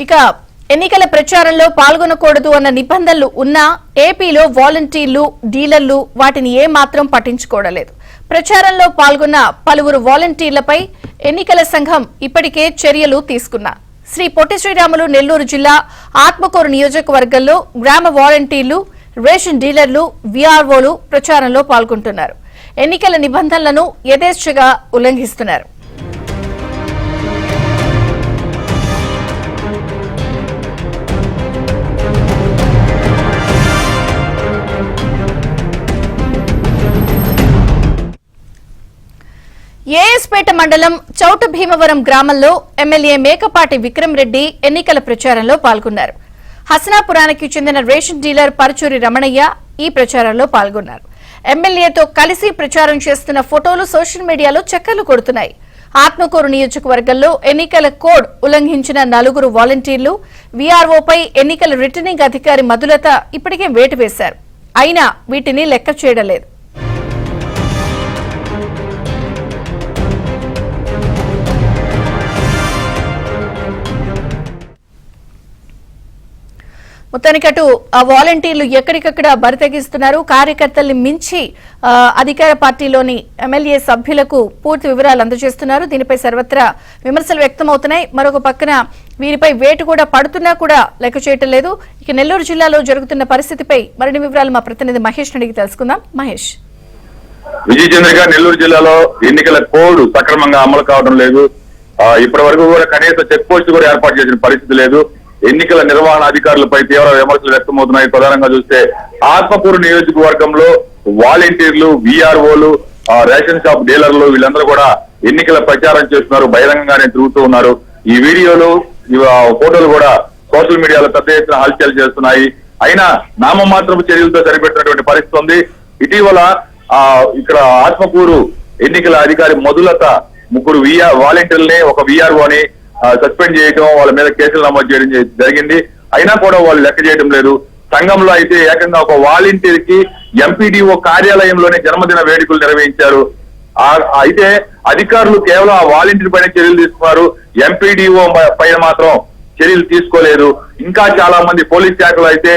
ఇక ఎన్నికల ప్రచారంలో పాల్గొనకూడదు అన్న నిబంధనలు ఉన్నా ఏపీలో వాలంటీర్లు డీలర్లు వాటిని ఏమాత్రం పట్టించుకోవడలేదు. ప్రచారంలో పాల్గొన్న పలువురు వాలంటీర్లపై ఎన్నికల సంఘం ఇప్పటికే చర్యలు తీసుకున్నా. శ్రీ పొట్టి శ్రీరాములు నెల్లూరు జిల్లా ఆత్మకూరు నియోజకవర్గంలో గ్రామ వాలంటీర్లు, రేషన్ డీలర్లు, వీఆర్ఓలు ప్రచారంలో పాల్గొంటున్నారు. ఎన్నికల నిబంధనలను యథేచ్ఛగా ఉల్లంఘిస్తున్నారు. ఏఎస్పేట మండలం చౌట భీమవరం గ్రామంలో ఎమ్మెల్యే మేకపాటి విక్రమ్ రెడ్డి ఎన్నికల ప్రచారంలో పాల్గొన్నారు. హసనాపురానికి చెందిన రేషన్ డీలర్ పరుచూరి రమణయ్య ఈ ప్రచారంలో పాల్గొన్నారు. ఎమ్మెల్యేతో కలిసి ప్రచారం చేస్తున్న ఫోటోలు సోషల్ మీడియాలో చక్కర్లు కొడుతున్నాయి. ఆత్మకూరు నియోజకవర్గంలో ఎన్నికల కోడ్ ఉల్లంఘించిన 4 వాలంటీర్లు, వీఆర్ఓపై ఎన్నికల రిటర్నింగ్ అధికారి మధులత ఇప్పటికే వేటు వేశారు. అయినా వీటిని లెక్క చేయడం లేదు. మొత్తానికి అటు ఆ వాలంటీర్లు ఎక్కడికక్కడ బరితెగిస్తున్నారు. కార్యకర్తల్ని మించి అధికార పార్టీలోని ఎమ్మెల్యే సభ్యులకు పూర్తి వివరాలు అందజేస్తున్నారు. దీనిపై సర్వత్రా విమర్శలు వ్యక్తమవుతున్నాయి. మరొక పక్కన వీరిపై వేటు కూడా పడుతున్నా కూడా లెక్క చేయటం లేదు. ఇక నెల్లూరు జిల్లాలో జరుగుతున్న పరిస్థితిపై మరిన్ని వివరాలు మా ప్రతినిధి మహేష్ అడిగి తెలుసుకుందాం. మహేష్. విజయ్ చంద్రిక, నెల్లూరు జిల్లాలో ఎన్నికల కోడ్ సక్రమంగా అమలు కావడం లేదు. ఇప్పటి వరకు కూడా కనీస చెక్ పోస్ట్ కూడా ఏర్పాటు చేసిన పరిస్థితి లేదు. ఎన్నికల నిర్వహణ అధికారులపై తీవ్ర విమర్శలు వ్యక్తమవుతున్నాయి. ప్రధానంగా చూస్తే ఆత్మకూరు నియోజకవర్గంలో వాలంటీర్లు, వీఆర్ఓలు, రేషన్ షాప్ డీలర్లు వీళ్ళందరూ కూడా ఎన్నికల ప్రచారం చేస్తున్నారు. బహిరంగంగానే తిరుగుతూ ఉన్నారు. ఈ వీడియోలు, ఫోటోలు కూడా సోషల్ మీడియాలో పెద్ద ఎత్తున హల్చల్ చేస్తున్నాయి. అయినా నామమాత్రపు చర్యలతో సరిపెట్టినటువంటి పరిస్థితి ఉంది. ఇటీవల ఇక్కడ ఆత్మకూరు ఎన్నికల అధికారి మధులత 3 వాలంటీర్లని, ఒక వీఆర్ఓని సస్పెండ్ చేయడం, వాళ్ళ మీద కేసులు నమోదు చేయడం జరిగింది. అయినా కూడా వాళ్ళు లెక్క చేయడం లేదు. సంఘంలో అయితే ఏకంగా ఒక వాలంటీర్ కి ఎంపీడీఓ కార్యాలయంలోనే జన్మదిన వేడుకలు నిర్వహించారు. అయితే అధికారులు కేవలం ఆ వాలంటీర్ పైన చర్యలు తీసుకున్నారు. ఎంపీడీఓ పైన మాత్రం చర్యలు తీసుకోలేదు. ఇంకా చాలా మంది పోలీస్ శాఖలో అయితే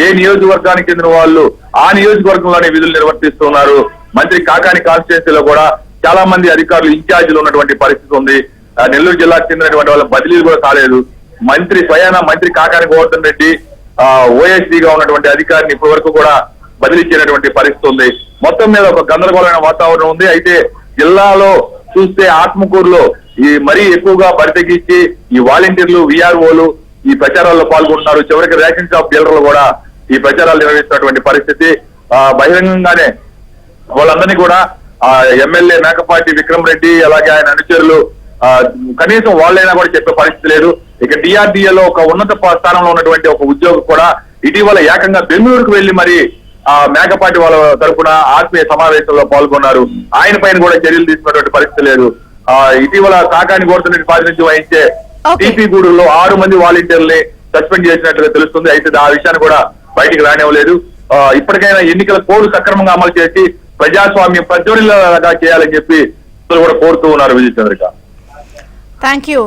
ఏ నియోజకవర్గానికి చెందిన వాళ్ళు ఆ నియోజకవర్గంలోనే విధులు నిర్వర్తిస్తున్నారు. మంత్రి కాకాని కాన్స్టిట్యున్సీలో కూడా చాలా మంది అధికారులు ఇన్ఛార్జీలు ఉన్నటువంటి పరిస్థితి ఉంది. నెల్లూరు జిల్లాకు చెందినటువంటి వాళ్ళ బదిలీలు కూడా కాలేదు. మంత్రి కాకాని గోవర్ధన్ రెడ్డి ఓఎస్డీగా ఉన్నటువంటి అధికారిని ఇప్పటి వరకు కూడా బదిలీ చేయనటువంటి పరిస్థితి ఉంది. మొత్తం మీద ఒక గందరగోళమైన వాతావరణం ఉంది. అయితే జిల్లాలో చూస్తే ఆత్మకూరులో మరీ ఎక్కువగా బరితెగించి ఈ వాలంటీర్లు, వీఆర్ఓలు ఈ ప్రచారాల్లో పాల్గొంటున్నారు. చివరికి రేషన్ షాప్ డీలర్లు కూడా ఈ ప్రచారాలు నిర్వహిస్తున్నటువంటి పరిస్థితి. బహిరంగంగానే వాళ్ళందరినీ కూడా ఎమ్మెల్యే మేకపాటి విక్రమ్ రెడ్డి అలాగే ఆయన అనుచరులు కనీసం వాళ్ళైనా కూడా చెప్పే పరిస్థితి లేదు. ఇక డిఆర్డీఏలో ఒక ఉన్నత స్థానంలో ఉన్నటువంటి ఒక ఉద్యోగి కూడా ఇటీవల ఏకంగా బెంగళూరుకు వెళ్లి మరి మేకపాటి వాళ్ళ తరఫున ఆత్మీయ సమావేశంలో పాల్గొన్నారు. ఆయన పైన కూడా చర్యలు తీసుకున్నటువంటి పరిస్థితి లేదు. ఇటీవల కాకాని గోవర్ధన్ రెడ్డి ప్రాతినిధ్యం వహించే టీపీ గూడూరులో 6 మంది వాలంటీర్లని సస్పెండ్ చేసినట్టుగా తెలుస్తుంది. అయితే ఆ విషయాన్ని కూడా బయటికి రానివ్వలేదు. ఇప్పటికైనా ఎన్నికల కోడ్ సక్రమంగా అమలు చేసి ప్రజాస్వామ్యం ప్రజ్వలిలాగా చేయాలని చెప్పి కూడా కోరుతూ ఉన్నారు. విజయ్ చంద్రిక. Thank you.